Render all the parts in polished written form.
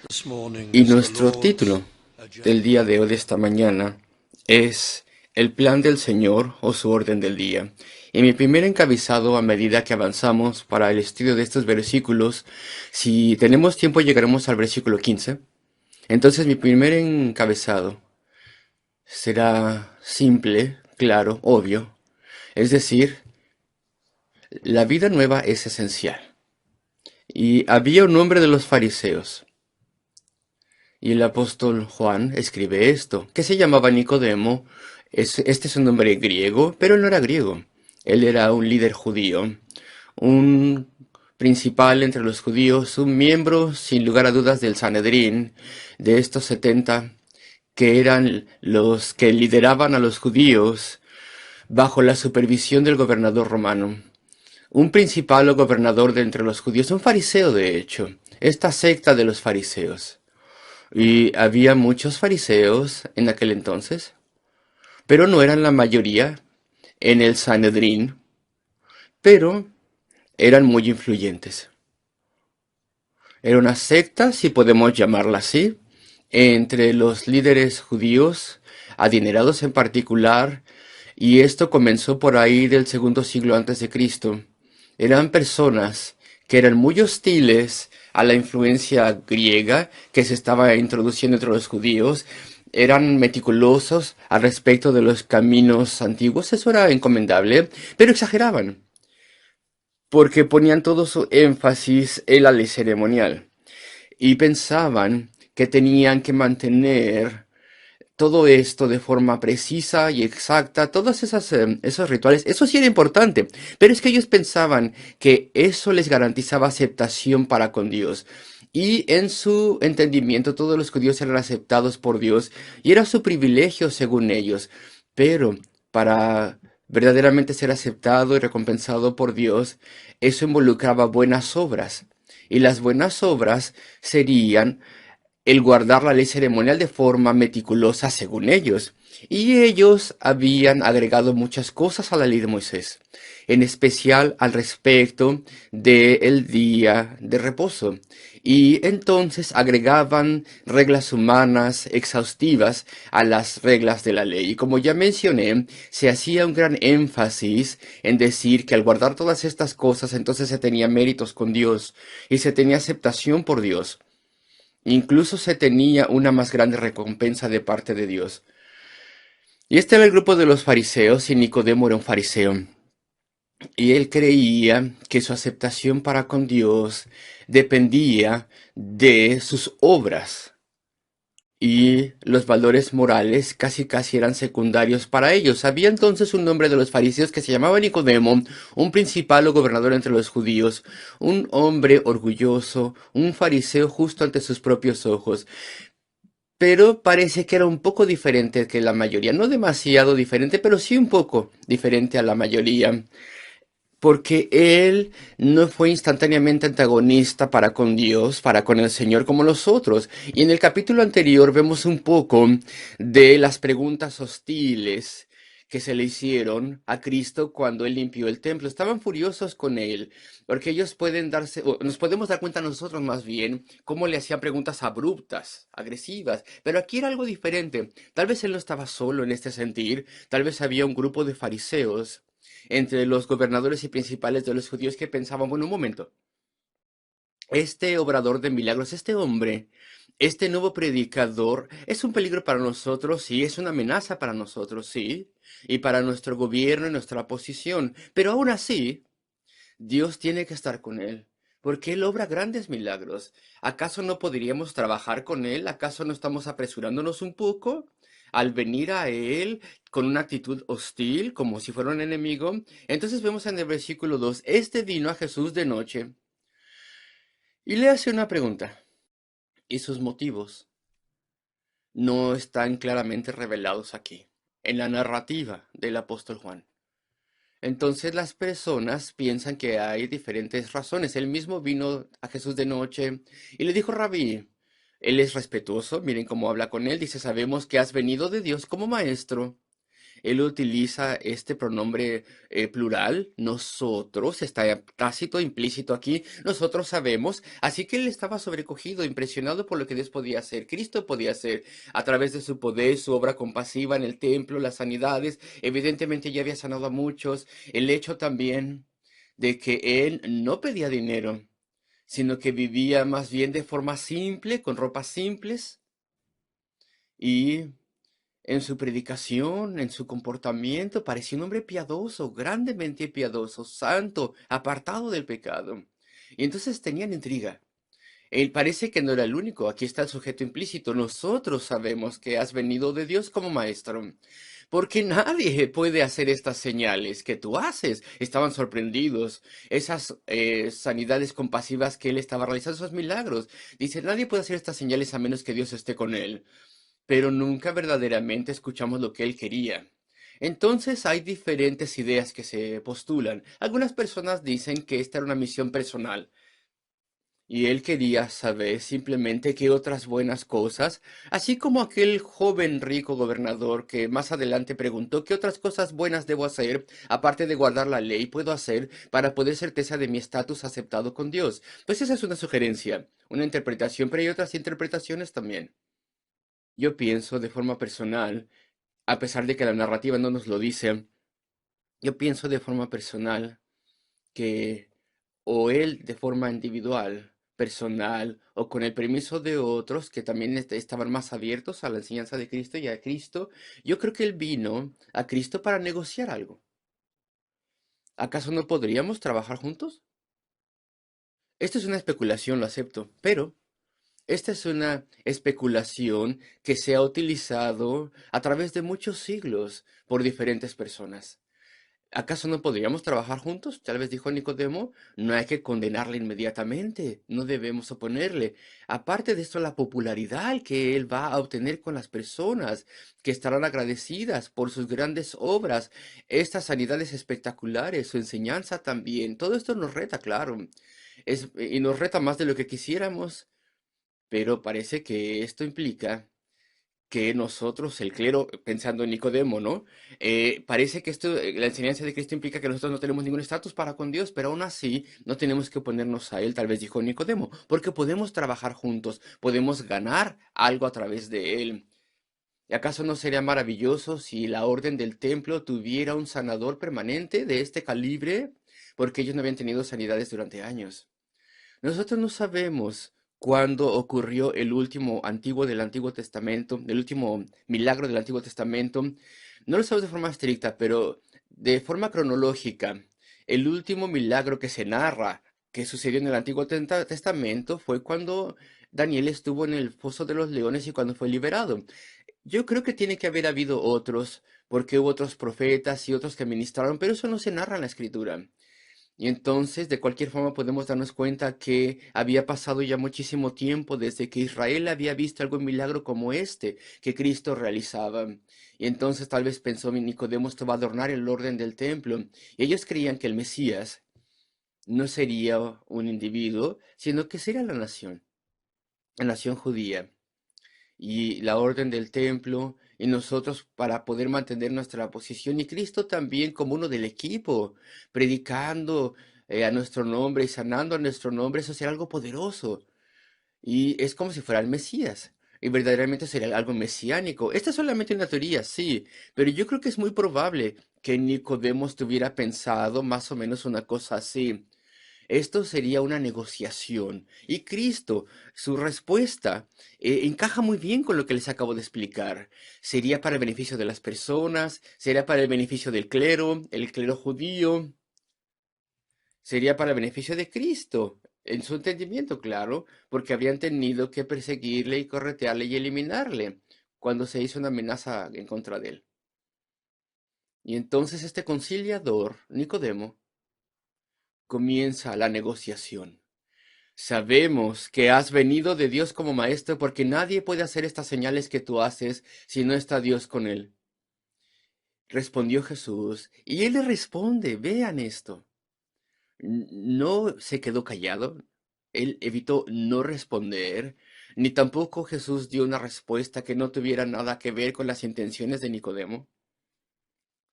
This morning Y is the nuestro Lord's título del agenda. día de hoy, de esta mañana, es El plan del Señor o su orden del día. Y mi primer encabezado a medida que avanzamos para el estudio de estos versículos, si tenemos tiempo llegaremos al versículo 15. Entonces mi primer encabezado será simple, claro, obvio. Es decir, la vida nueva es esencial. Y había un hombre de los fariseos. Y el apóstol Juan escribe esto, que se llamaba Nicodemo. Este es un nombre griego, pero él no era griego. Él era un líder judío, un principal entre los judíos, un miembro, sin lugar a dudas, del Sanedrín, de estos 70 que eran los que lideraban a los judíos bajo la supervisión del gobernador romano. Un principal o gobernador de entre los judíos, un fariseo de hecho, esta secta de los fariseos. Y había muchos fariseos en aquel entonces, pero no eran la mayoría en el Sanedrín, pero eran muy influyentes. Era una secta, si podemos llamarla así, entre los líderes judíos, adinerados en particular, y esto comenzó por ahí del segundo siglo antes de Cristo. Eran personas que eran muy hostiles a la influencia griega que se estaba introduciendo entre los judíos, eran meticulosos al respecto de los caminos antiguos, eso era encomendable, pero exageraban, porque ponían todo su énfasis en la ley ceremonial y pensaban que tenían que mantener todo esto de forma precisa y exacta, todos esos rituales, eso sí era importante, pero es que ellos pensaban que eso les garantizaba aceptación para con Dios. Y en su entendimiento todos los judíos eran aceptados por Dios y era su privilegio según ellos. Pero para verdaderamente ser aceptado y recompensado por Dios, eso involucraba buenas obras. Y las buenas obras serían el guardar la ley ceremonial de forma meticulosa según ellos. Y ellos habían agregado muchas cosas a la ley de Moisés, en especial al respecto del día de reposo. Y entonces agregaban reglas humanas exhaustivas a las reglas de la ley. Y como ya mencioné, se hacía un gran énfasis en decir que al guardar todas estas cosas, entonces se tenía méritos con Dios y se tenía aceptación por Dios. Incluso se tenía una más grande recompensa de parte de Dios. Y este era el grupo de los fariseos, y Nicodemo era un fariseo. Y él creía que su aceptación para con Dios dependía de sus obras. Y los valores morales casi eran secundarios para ellos. Había entonces un hombre de los fariseos que se llamaba Nicodemo, un principal o gobernador entre los judíos, un hombre orgulloso, un fariseo justo ante sus propios ojos. Pero parece que era un poco diferente que la mayoría, no demasiado diferente, pero sí un poco diferente a la mayoría, porque él no fue instantáneamente antagonista para con Dios, para con el Señor como los otros. Y en el capítulo anterior vemos un poco de las preguntas hostiles que se le hicieron a Cristo cuando él limpió el templo. Estaban furiosos con él, porque ellos pueden darse, o nos podemos dar cuenta nosotros más bien, cómo le hacían preguntas abruptas, agresivas. Pero aquí era algo diferente. Tal vez él no estaba solo en este sentir, tal vez había un grupo de fariseos entre los gobernadores y principales de los judíos que pensaban, bueno, un momento, este obrador de milagros, este hombre, este nuevo predicador, es un peligro para nosotros, sí, es una amenaza para nosotros, sí, y para nuestro gobierno y nuestra posición, pero aún así, Dios tiene que estar con él, porque él obra grandes milagros. ¿Acaso no podríamos trabajar con él? ¿Acaso no estamos apresurándonos un poco al venir a él con una actitud hostil, como si fuera un enemigo? Entonces vemos en el versículo 2: este vino a Jesús de noche y le hace una pregunta, y sus motivos no están claramente revelados aquí, en la narrativa del apóstol Juan. Entonces las personas piensan que hay diferentes razones. Él mismo vino a Jesús de noche y le dijo, Rabí, él es respetuoso, miren cómo habla con él, dice, sabemos que has venido de Dios como maestro. Él utiliza este pronombre plural, nosotros, está tácito, implícito aquí, nosotros sabemos, así que él estaba sobrecogido, impresionado por lo que Dios podía hacer, Cristo podía hacer a través de su poder, su obra compasiva en el templo, las sanidades, evidentemente ya había sanado a muchos, el hecho también de que él no pedía dinero, sino que vivía más bien de forma simple, con ropas simples, y en su predicación, en su comportamiento, parecía un hombre piadoso, grandemente piadoso, santo, apartado del pecado. Y entonces tenían intriga. Él parece que no era el único. Aquí está el sujeto implícito. Nosotros sabemos que has venido de Dios como maestro. Porque nadie puede hacer estas señales que tú haces. Estaban sorprendidos. Esas sanidades compasivas que él estaba realizando, esos milagros. Dice, nadie puede hacer estas señales a menos que Dios esté con él, pero nunca verdaderamente escuchamos lo que él quería. Entonces hay diferentes ideas que se postulan. Algunas personas dicen que esta era una misión personal y él quería saber simplemente qué otras buenas cosas, así como aquel joven rico gobernador que más adelante preguntó qué otras cosas buenas debo hacer, aparte de guardar la ley, puedo hacer para poder certeza de mi estatus aceptado con Dios. Pues esa es una sugerencia, una interpretación, pero hay otras interpretaciones también. Yo pienso de forma personal, a pesar de que la narrativa no nos lo dice, yo pienso de forma personal que o él de forma individual, personal, o con el permiso de otros que también estaban más abiertos a la enseñanza de Cristo y a Cristo, yo creo que él vino a Cristo para negociar algo. ¿Acaso no podríamos trabajar juntos? Esto es una especulación, lo acepto, pero esta es una especulación que se ha utilizado a través de muchos siglos por diferentes personas. ¿Acaso no podríamos trabajar juntos? Tal vez dijo Nicodemo, no hay que condenarle inmediatamente, no debemos oponerle. Aparte de esto, la popularidad que él va a obtener con las personas, que estarán agradecidas por sus grandes obras, estas sanidades espectaculares, su enseñanza también, todo esto nos reta, claro, y nos reta más de lo que quisiéramos, pero parece que esto implica que nosotros, el clero, pensando en Nicodemo, ¿no? Parece que esto, la enseñanza de Cristo implica que nosotros no tenemos ningún estatus para con Dios, pero aún así no tenemos que oponernos a Él, tal vez dijo Nicodemo, porque podemos trabajar juntos, podemos ganar algo a través de Él. ¿Y acaso no sería maravilloso si la orden del templo tuviera un sanador permanente de este calibre? Porque ellos no habían tenido sanidades durante años. Nosotros no sabemos cuándo ocurrió el último antiguo del Antiguo Testamento, el último milagro del Antiguo Testamento. No lo sabemos de forma estricta, pero de forma cronológica, el último milagro que se narra que sucedió en el Antiguo Testamento fue cuando Daniel estuvo en el foso de los leones y cuando fue liberado. Yo creo que tiene que haber habido otros, porque hubo otros profetas y otros que ministraron, pero eso no se narra en la Escritura. Y entonces, de cualquier forma, podemos darnos cuenta que había pasado ya muchísimo tiempo desde que Israel había visto algún milagro como este que Cristo realizaba. Y entonces tal vez pensó Nicodemo, esto va a adornar el orden del templo. Y ellos creían que el Mesías no sería un individuo, sino que sería la nación judía y la orden del templo, y nosotros para poder mantener nuestra posición, y Cristo también como uno del equipo, predicando a nuestro nombre y sanando a nuestro nombre, eso será algo poderoso. Y es como si fuera el Mesías. Y verdaderamente sería algo mesiánico. Esta es solamente una teoría, sí, pero yo creo que es muy probable que Nicodemo tuviera pensado más o menos una cosa así. Esto sería una negociación. Y Cristo, su respuesta, encaja muy bien con lo que les acabo de explicar. Sería para el beneficio de las personas, sería para el beneficio del clero, el clero judío, sería para el beneficio de Cristo, en su entendimiento, claro, porque habían tenido que perseguirle y corretearle y eliminarle cuando se hizo una amenaza en contra de él. Y entonces este conciliador, Nicodemo, comienza la negociación. Sabemos que has venido de Dios como maestro porque nadie puede hacer estas señales que tú haces si no está Dios con él. Respondió Jesús y él le responde, vean esto. No se quedó callado, él evitó no responder, ni tampoco Jesús dio una respuesta que no tuviera nada que ver con las intenciones de Nicodemo.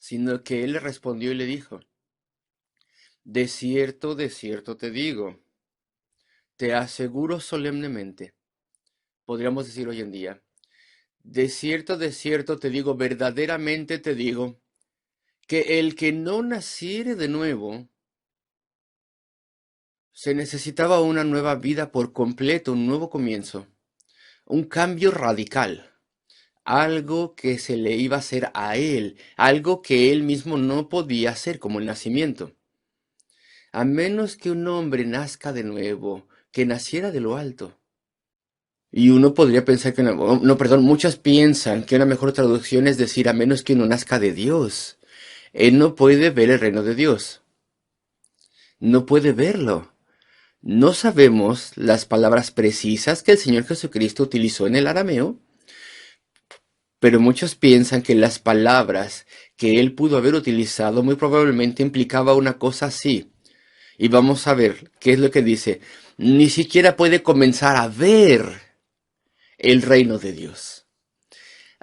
sino que él le respondió y le dijo, de cierto te digo, te aseguro solemnemente, podríamos decir hoy en día, de cierto te digo, verdaderamente te digo, que el que no naciere de nuevo, se necesitaba una nueva vida por completo, un nuevo comienzo, un cambio radical, algo que se le iba a hacer a él, algo que él mismo no podía hacer, como el nacimiento. A menos que un hombre nazca de nuevo, que naciera de lo alto. Y uno podría pensar que, no, perdón, muchos piensan que una mejor traducción es decir, a menos que uno nazca de Dios. Él no puede ver el reino de Dios. No puede verlo. No sabemos las palabras precisas que el Señor Jesucristo utilizó en el arameo, pero muchos piensan que las palabras que él pudo haber utilizado muy probablemente implicaba una cosa así. Y vamos a ver qué es lo que dice. Ni siquiera puede comenzar a ver el reino de Dios.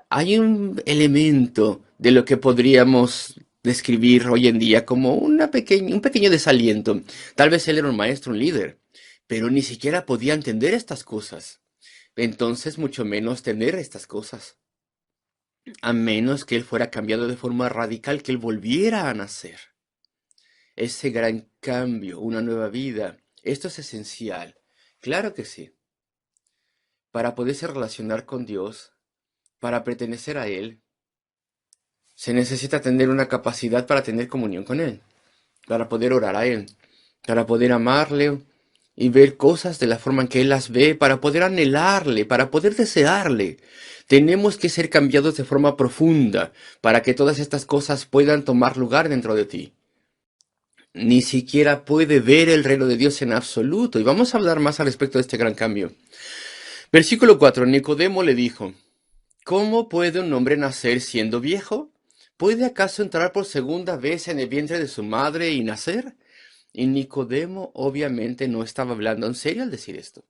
Hay un elemento de lo que podríamos describir hoy en día como un pequeño desaliento. Tal vez él era un maestro, un líder, pero ni siquiera podía entender estas cosas. Entonces, mucho menos tener estas cosas. A menos que él fuera cambiado de forma radical, que él volviera a nacer. Ese gran cambio, una nueva vida. Esto es esencial. Claro que sí. Para poderse relacionar con Dios, para pertenecer a Él, se necesita tener una capacidad para tener comunión con Él, para poder orar a Él, para poder amarle y ver cosas de la forma en que Él las ve, para poder anhelarle, para poder desearle. Tenemos que ser cambiados de forma profunda para que todas estas cosas puedan tomar lugar dentro de ti. Ni siquiera puede ver el reino de Dios en absoluto. Y vamos a hablar más al respecto de este gran cambio. Versículo 4. Nicodemo le dijo, ¿cómo puede un hombre nacer siendo viejo? ¿Puede acaso entrar por segunda vez en el vientre de su madre y nacer? Y Nicodemo obviamente no estaba hablando en serio al decir esto.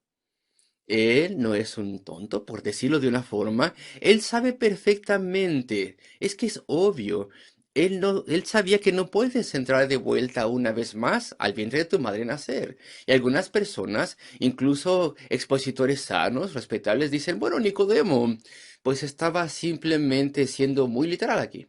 Él no es un tonto, por decirlo de una forma. Él sabe perfectamente. Es que es obvio. Él sabía que no puedes entrar de vuelta una vez más al vientre de tu madre y nacer. Y algunas personas, incluso expositores sanos, respetables, dicen, bueno, Nicodemo, pues estaba simplemente siendo muy literal aquí.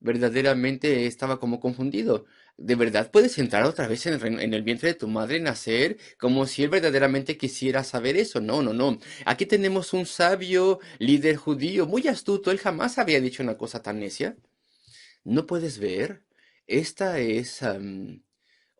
Verdaderamente estaba como confundido. ¿De verdad puedes entrar otra vez en en el vientre de tu madre y nacer? Como si él verdaderamente quisiera saber eso. No, no, no. Aquí tenemos un sabio líder judío, muy astuto. Él jamás había dicho una cosa tan necia. ¿No puedes ver? Esta es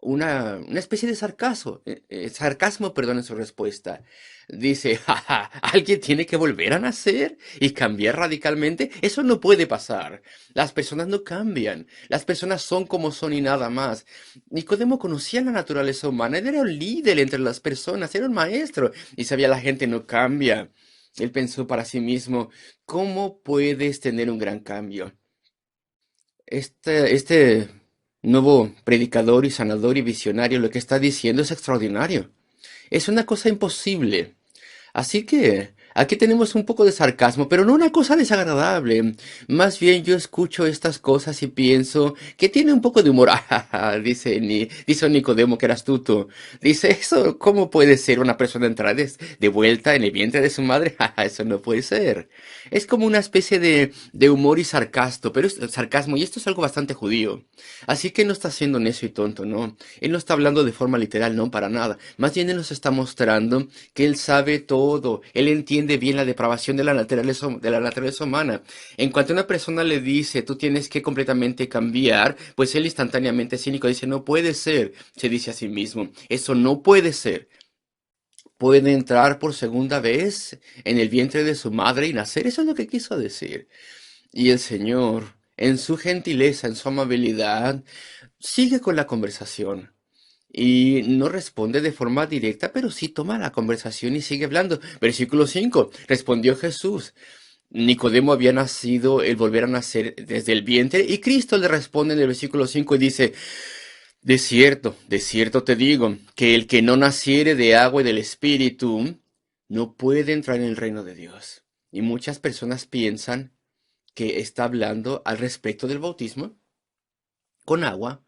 una especie de sarcasmo, perdón, en su respuesta. Dice, jaja, ¿alguien tiene que volver a nacer y cambiar radicalmente? Eso no puede pasar. Las personas no cambian. Las personas son como son y nada más. Nicodemo conocía la naturaleza humana. Él era un líder entre las personas, era un maestro y sabía la gente no cambia. Él pensó para sí mismo, ¿cómo puedes tener un gran cambio? Este nuevo predicador y sanador y visionario lo que está diciendo es extraordinario. Es una cosa imposible. Así que aquí tenemos un poco de sarcasmo, pero no una cosa desagradable. Más bien yo escucho estas cosas y pienso que tiene un poco de humor. Dice Nicodemo que era astuto. Dice, eso, ¿cómo puede ser una persona entrar de vuelta en el vientre de su madre? Eso no puede ser. Es como una especie de humor y sarcasmo, y esto es algo bastante judío. Así que no está siendo necio y tonto, ¿no? Él no está hablando de forma literal, no, para nada. Más bien él nos está mostrando que él sabe todo, él entiende bien la depravación de la naturaleza humana. En cuanto una persona le dice, tú tienes que completamente cambiar, pues él instantáneamente cínico dice, no puede ser, se dice a sí mismo, eso no puede ser. Puede entrar por segunda vez en el vientre de su madre y nacer, eso es lo que quiso decir. Y el Señor, en su gentileza, en su amabilidad, sigue con la conversación. Y no responde de forma directa, pero sí toma la conversación y sigue hablando. Versículo 5. Respondió Jesús. Nicodemo había nacido, el volver a nacer desde el vientre, y Cristo le responde en el versículo 5 y dice, de cierto te digo, que el que no naciere de agua y del Espíritu no puede entrar en el reino de Dios. Y muchas personas piensan que está hablando al respecto del bautismo con agua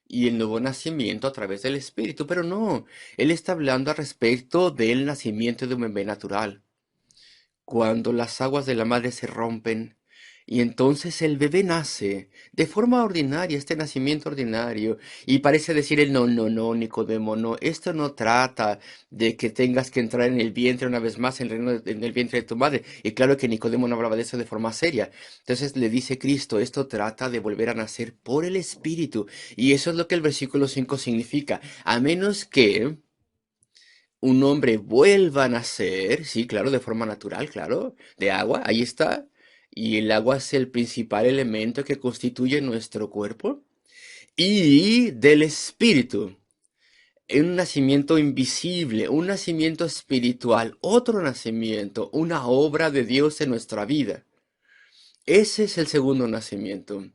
y el nuevo nacimiento a través del Espíritu, pero no, él está hablando al respecto del nacimiento de un bebé natural, cuando las aguas de la madre se rompen y entonces el bebé nace de forma ordinaria, este nacimiento ordinario, y parece decir él, no, no, no, Nicodemo, no, esto no trata de que tengas que entrar en el vientre una vez más, en el vientre de tu madre, y claro que Nicodemo no hablaba de eso de forma seria, entonces le dice Cristo, esto trata de volver a nacer por el Espíritu, y eso es lo que el versículo 5 significa, a menos que un hombre vuelva a nacer, sí, claro, de forma natural, claro, de agua, ahí está. Y el agua es el principal elemento que constituye nuestro cuerpo. Y del espíritu, un nacimiento invisible, un nacimiento espiritual, otro nacimiento, una obra de Dios en nuestra vida. Ese es el segundo nacimiento.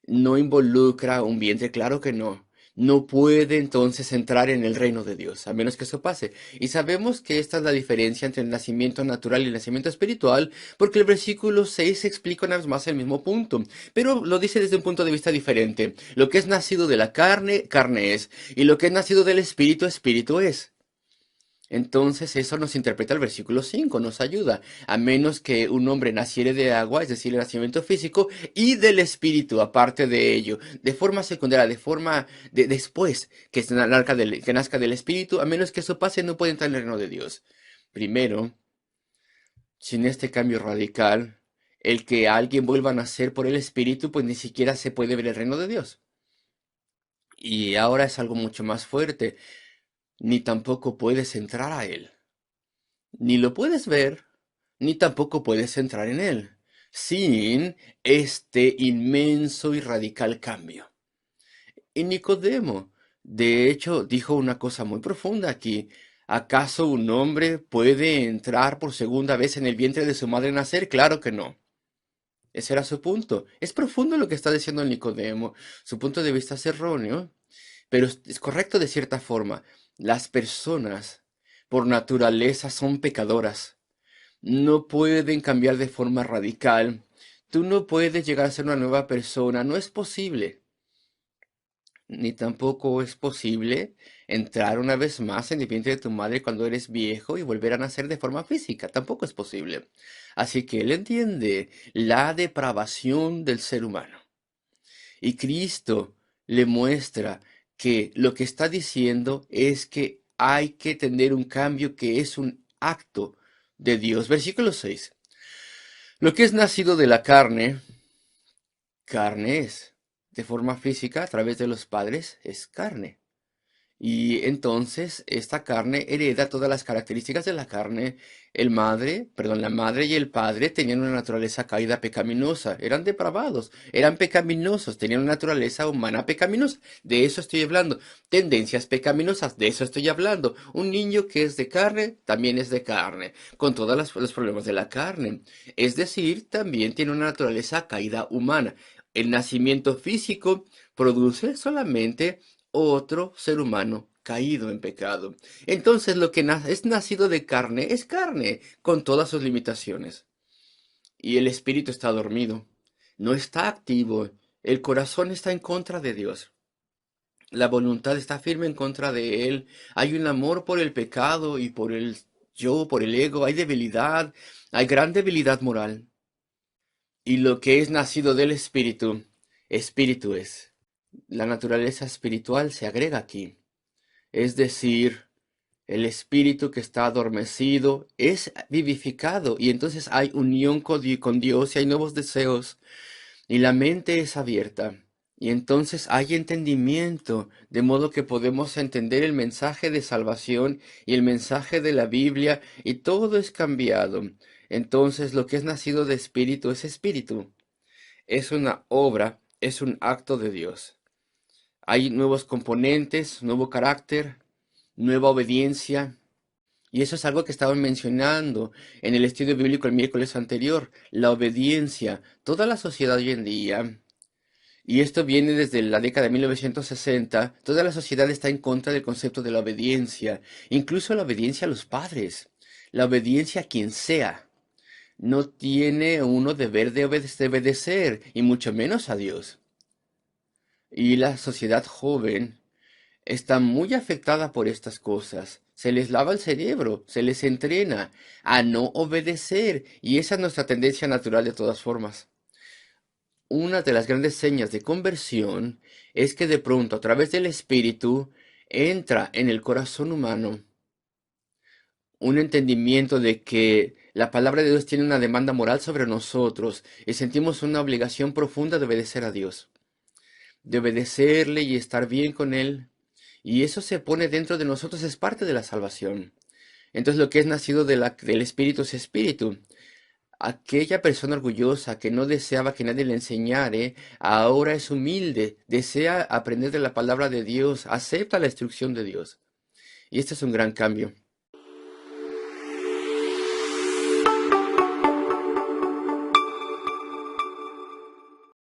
No involucra un vientre, claro que no. No puede entonces entrar en el reino de Dios, a menos que eso pase. Y sabemos que esta es la diferencia entre el nacimiento natural y el nacimiento espiritual, porque el versículo 6 explica una vez más el mismo punto, pero lo dice desde un punto de vista diferente. Lo que es nacido de la carne, carne es, y lo que es nacido del espíritu, espíritu es. Entonces eso nos interpreta el versículo 5, nos ayuda, a menos que un hombre naciere de agua, es decir, el nacimiento físico, y del espíritu, aparte de ello, de forma secundaria, de forma de después que nazca del espíritu, a menos que eso pase, no puede entrar en el reino de Dios. Primero, sin este cambio radical, el que alguien vuelva a nacer por el espíritu, pues ni siquiera se puede ver el reino de Dios. Y ahora es algo mucho más fuerte, ni tampoco puedes entrar a él. Ni lo puedes ver, ni tampoco puedes entrar en él, sin este inmenso y radical cambio. Y Nicodemo, de hecho, dijo una cosa muy profunda aquí. ¿Acaso un hombre puede entrar por segunda vez en el vientre de su madre y nacer? Claro que no. Ese era su punto. Es profundo lo que está diciendo Nicodemo. Su punto de vista es erróneo, pero es correcto de cierta forma. Las personas, por naturaleza, son pecadoras. No pueden cambiar de forma radical. Tú no puedes llegar a ser una nueva persona. No es posible. Ni tampoco es posible entrar una vez más en el vientre de tu madre cuando eres viejo y volver a nacer de forma física. Tampoco es posible. Así que él entiende la depravación del ser humano. Y Cristo le muestra que lo que está diciendo es que hay que tener un cambio que es un acto de Dios. Versículo 6. Lo que es nacido de la carne, carne es. De forma física, a través de los padres, es carne. Y entonces esta carne hereda todas las características de la carne. La madre y el padre tenían una naturaleza caída pecaminosa, eran depravados, eran pecaminosos, tenían una naturaleza humana pecaminosa. De eso estoy hablando. Tendencias pecaminosas, de eso estoy hablando. Un niño que es de carne, también es de carne, con todos los problemas de la carne. Es decir, también tiene una naturaleza caída humana. El nacimiento físico produce solamente otro ser humano caído en pecado. Entonces lo que es nacido de carne es carne, con todas sus limitaciones. Y el espíritu está dormido, no está activo, el corazón está en contra de Dios. La voluntad está firme en contra de Él. Hay un amor por el pecado y por el yo, por el ego. Hay debilidad, hay gran debilidad moral. Y lo que es nacido del espíritu, espíritu es. La naturaleza espiritual se agrega aquí. Es decir, el espíritu que está adormecido es vivificado y entonces hay unión con Dios y hay nuevos deseos y la mente es abierta. Y entonces hay entendimiento, de modo que podemos entender el mensaje de salvación y el mensaje de la Biblia y todo es cambiado. Entonces lo que es nacido de espíritu es espíritu. Es una obra, es un acto de Dios. Hay nuevos componentes, nuevo carácter, nueva obediencia. Y eso es algo que estaban mencionando en el estudio bíblico el miércoles anterior, la obediencia. Toda la sociedad hoy en día, y esto viene desde la década de 1960, toda la sociedad está en contra del concepto de la obediencia, incluso la obediencia a los padres, la obediencia a quien sea. No tiene uno deber de obedecer, y mucho menos a Dios. Y la sociedad joven está muy afectada por estas cosas. Se les lava el cerebro, se les entrena a no obedecer, y esa es nuestra tendencia natural de todas formas. Una de las grandes señas de conversión es que de pronto a través del Espíritu entra en el corazón humano un entendimiento de que la palabra de Dios tiene una demanda moral sobre nosotros y sentimos una obligación profunda de obedecer a Dios, de obedecerle y estar bien con Él. Y eso se pone dentro de nosotros, es parte de la salvación. Entonces lo que es nacido del Espíritu es Espíritu. Aquella persona orgullosa que no deseaba que nadie le enseñare, ahora es humilde, desea aprender de la palabra de Dios, acepta la instrucción de Dios. Y este es un gran cambio.